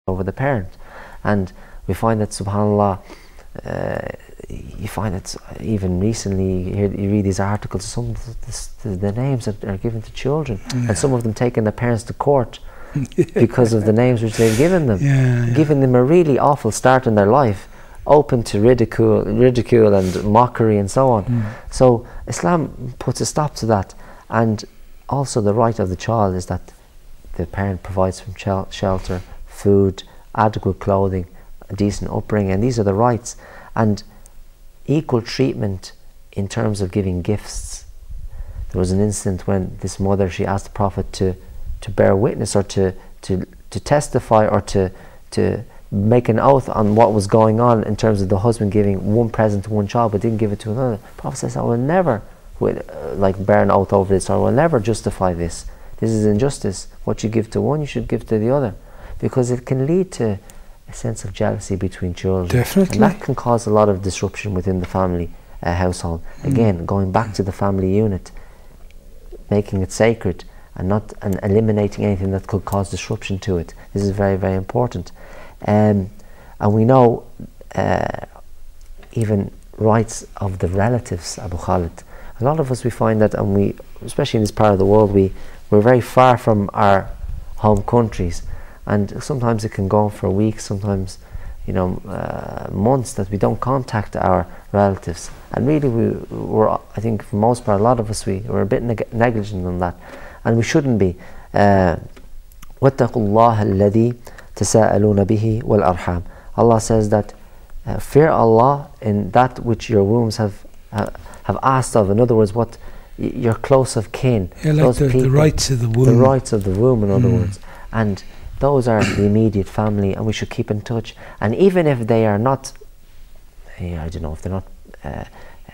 over the parent. And we find that, subhanAllah, you find that even recently you read these articles, some of the names that are given to children, and some of them taking their parents to court because of the names which they've given them, giving them a really awful start in their life, open to ridicule and mockery and so on. So Islam puts a stop to that. And also the right of the child is that the parent provides from shelter, food, adequate clothing, a decent upbringing, and these are the rights. And equal treatment in terms of giving gifts. There was an incident when this mother, she asked the Prophet to bear witness, or to testify, or to make an oath on what was going on in terms of the husband giving one present to one child but didn't give it to another. The Prophet says, I will never bear an oath over this, or I will never justify this. This is injustice. What you give to one, you should give to the other, because it can lead to a sense of jealousy between children. Definitely. And that can cause a lot of disruption within the family household. Again, going back to the family unit, making it sacred and eliminating anything that could cause disruption to it. This is very, very important. And we know even rights of the relatives, Abu Khalid. A lot of us, we find that, and we, especially in this part of the world, we're very far from our home countries, and sometimes it can go on for weeks, sometimes months, that we don't contact our relatives. And really we're, I think for the most part, a lot of us, we're a bit negligent on that, and we shouldn't be. وَاتَّقُوا اللَّهَ الَّذِي تَسَاءَلُونَ بِهِ وَالْأَرْحَامِ. Allah says that fear Allah in that which your wombs have asked of. In other words, what your close of kin, like the rights of the womb. The rights of the womb, in other words. And those are the immediate family, and we should keep in touch. And even if they are not, I don't know, if they're not,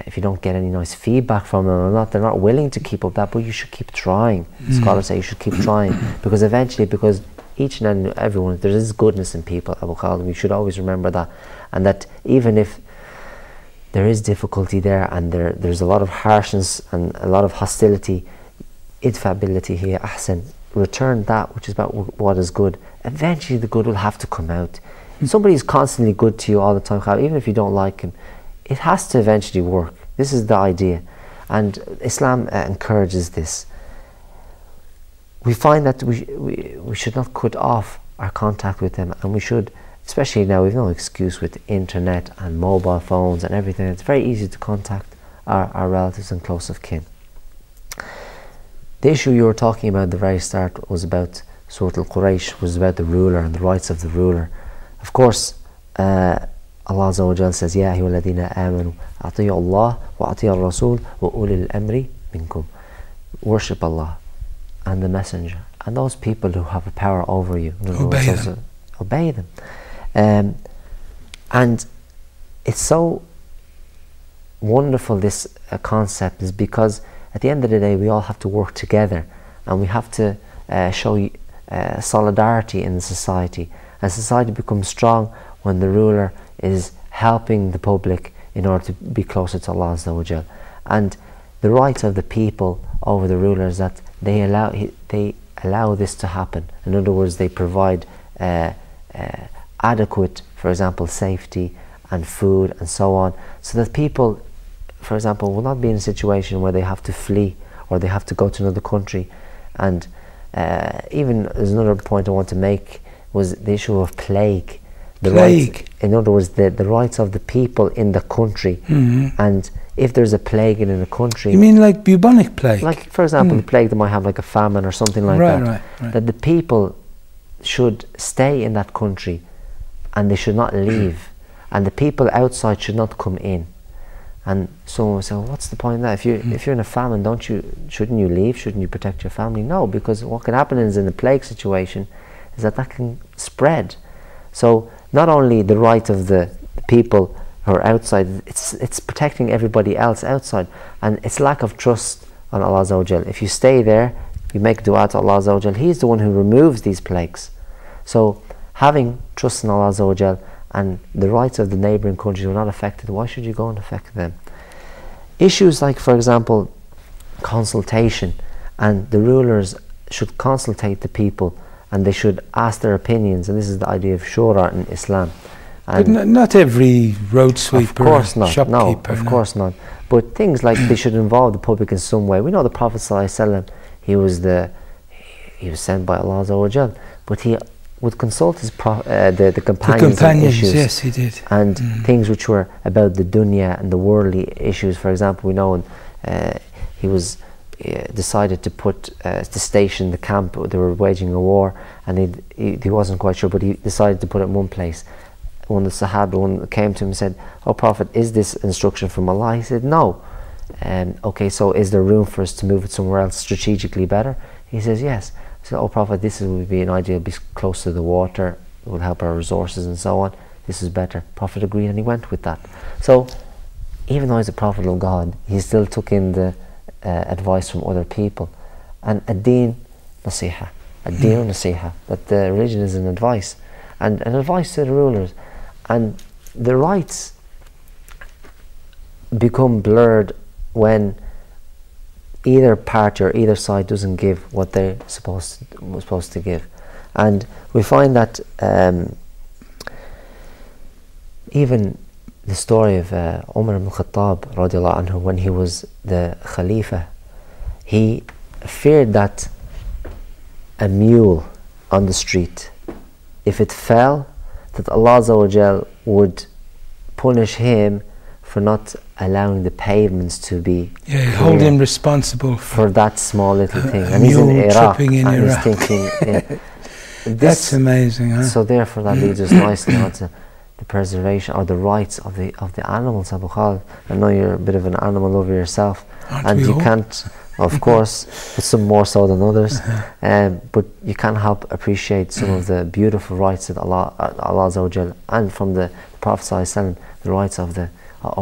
if you don't get any nice feedback from them or not, they're not willing to keep up that, but you should keep trying. Scholars say you should keep trying, because eventually, because each and everyone, there is goodness in people, Abu Khalid. We should always remember that. And that even if there is difficulty there, and there's a lot of harshness and a lot of hostility, idfa billati hiya ahsan, return that which is about what is good. Eventually the good will have to come out. Somebody is constantly good to you all the time, even if you don't like him, it has to eventually work. This is the idea, and Islam encourages this. We find that we should not cut off our contact with them, and we should, especially now, we've no excuse with internet and mobile phones and everything. It's very easy to contact our relatives and close of kin. The issue you were talking about at the very start was about Surah Al-Quraysh, was about the ruler and the rights of the ruler. Of course, Allah Azza wa Jal says, Ya ayyuha alladhina amanu ati'u Allah wa ati'u ar-rasul wa ulil amri minkum. Worship Allah and the Messenger and those people who have a power over you. Obey them. And it's so wonderful, this concept, is because at the end of the day we all have to work together, and we have to show solidarity in the society, and society becomes strong when the ruler is helping the public in order to be closer to Allah Azza wa Jal. And the rights of the people over the rulers, that they allow this to happen. In other words, they provide adequate, for example, safety and food and so on, so that people, for example, will not be in a situation where they have to flee or they have to go to another country. And even there's another point I want to make, was the issue of plague. Rights, in other words, the rights of the people in the country. And if there's a plague in a country, you mean like bubonic plague, like for example a plague that might have like a famine or something like that, that the people should stay in that country and they should not leave, and the people outside should not come in. And someone will say, well, what's the point of that? If you're in a famine, shouldn't you leave? Shouldn't you protect your family? No, because what can happen is, in a plague situation, is that can spread. So not only the right of the people who are outside, it's protecting everybody else outside. And it's lack of trust on Allah Azza wa Jal. If you stay there, you make dua to Allah Azza wa Jal, He's the one who removes these plagues. So having trust in Allah Azza wa Jal, and the rights of the neighbouring countries are not affected, why should you go and affect them? Issues like, for example, consultation, and the rulers should consultate the people and they should ask their opinions, and this is the idea of shura in Islam. And but not every road sweeper, of course not, shopkeeper. No, of course not. But things like they should involve the public in some way. We know the Prophet ﷺ, he was sent by Allah Azza wa Jal, but he would consult his the companions on issues. Yes, he did. And things which were about the dunya and the worldly issues. For example, we know he was decided to to station the camp. They were waging a war, and he wasn't quite sure, but he decided to put it in one place. One of the Sahaba came to him and said, "Oh Prophet, is this instruction from Allah?" He said, "No." Okay, so is there room for us to move it somewhere else strategically better? He says, "Yes." He said, "Oh Prophet, this would be an idea, be close to the water, it will help our resources and so on. This is better." Prophet agreed, and he went with that. So even though he's a prophet of God, he still took in the advice from other people. And ad-din nasiha, that the religion is an advice, and an advice to the rulers. And the rights become blurred when either party or either side doesn't give what they're supposed to give. And we find that even the story of Umar ibn Khattab radiallahu anhu, when he was the Khalifa, he feared that a mule on the street, if it fell, that Allah Azza wa Jal would punish him for not allowing the pavements to be hold him responsible for that small little thing. And he's in Iraq, and he's thinking, that's amazing, huh? So therefore that leads us nicely onto the preservation or the rights of the animals. Abu Khalid, I know you're a bit of an animal lover yourself, and you can't, of course, but some more so than others, but you can't help appreciate some of the beautiful rights that Allah Azza wa Jal, and from the Prophet ﷺ, the rights of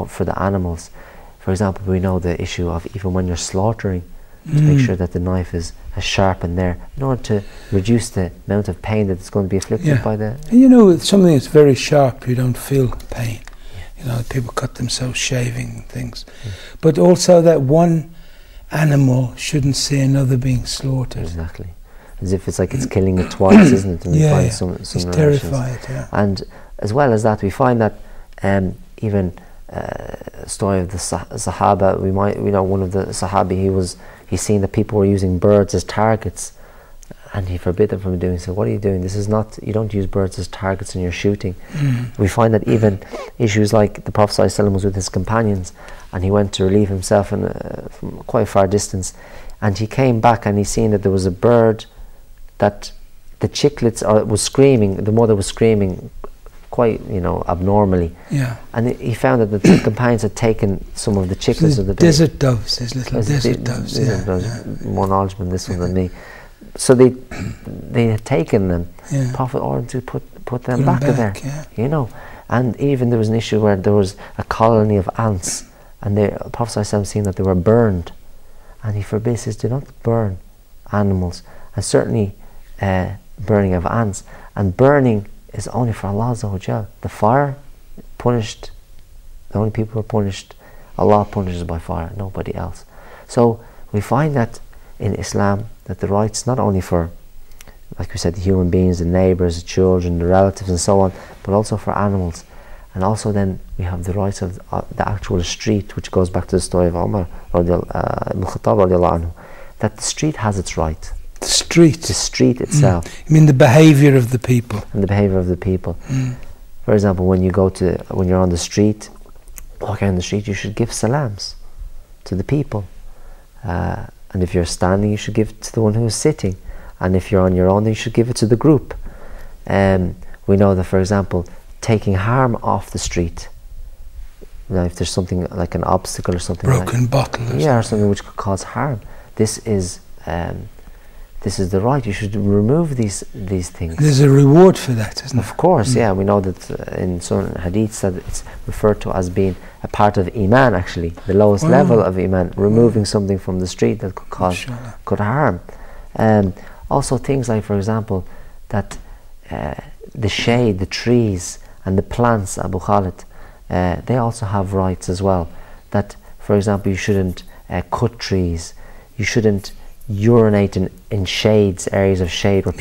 for the animals. For example, we know the issue of even when you're slaughtering, to make sure that the knife is as sharp in there, in order to reduce the amount of pain that is going to be afflicted by the... And you know, with something that's very sharp, you don't feel pain. You know, people cut themselves shaving things. But also that one animal shouldn't see another being slaughtered. Exactly. As if it's like it's killing it twice, isn't it? And we find some it's terrified, And as well as that, we find that even story of the Sahaba, we know one of the Sahabi, he's seen that people were using birds as targets, and he forbid them from doing so. What are you doing? This is not, you don't use birds as targets when you're shooting. We find that even issues like the Prophet ﷺ was with his companions, and he went to relieve himself from quite a far distance, and he came back and he seen that there was a bird that the chicklets was screaming, the mother was screaming quite, abnormally. And he found that the companions had taken some of the chicklets of the desert doves, these little desert doves. More knowledgeable than this one than me. So they had taken them. Prophet ordered to put them back there. And even there was an issue where there was a colony of ants, and the Prophet ﷺ seen that they were burned, and he forbids, says, do not burn animals, and certainly burning of ants. And burning is only for Allah Azza wa Jal. The fire punished, the only people who are punished, Allah punishes by fire, nobody else. So we find that in Islam, that the rights not only for, like we said, the human beings, the neighbours, the children, the relatives and so on, but also for animals. And also then we have the rights of the actual street, which goes back to the story of Umar ibn Khattab radiallahu anhu, that the street has its right. The street? The street itself. You mean the behaviour of the people? And the behaviour of the people. For example, when you're on the street, walking on the street, you should give salams to the people. And if you're standing, you should give it to the one who is sitting. And if you're on your own, then you should give it to the group. We know that, for example, taking harm off the street, if there's something like an obstacle or something, broken bottle or something which could cause harm, this is the right. You should remove these things. There's a reward for that, isn't there? Of course, we know that in certain hadiths that it's referred to as being a part of Iman, actually, the lowest level of Iman, removing something from the street that could cause harm. Also things like, for example, that the shade, the trees and the plants, Abu Khalid, they also have rights as well. That, for example, you shouldn't cut trees, you shouldn't urinate in shades, areas of shade where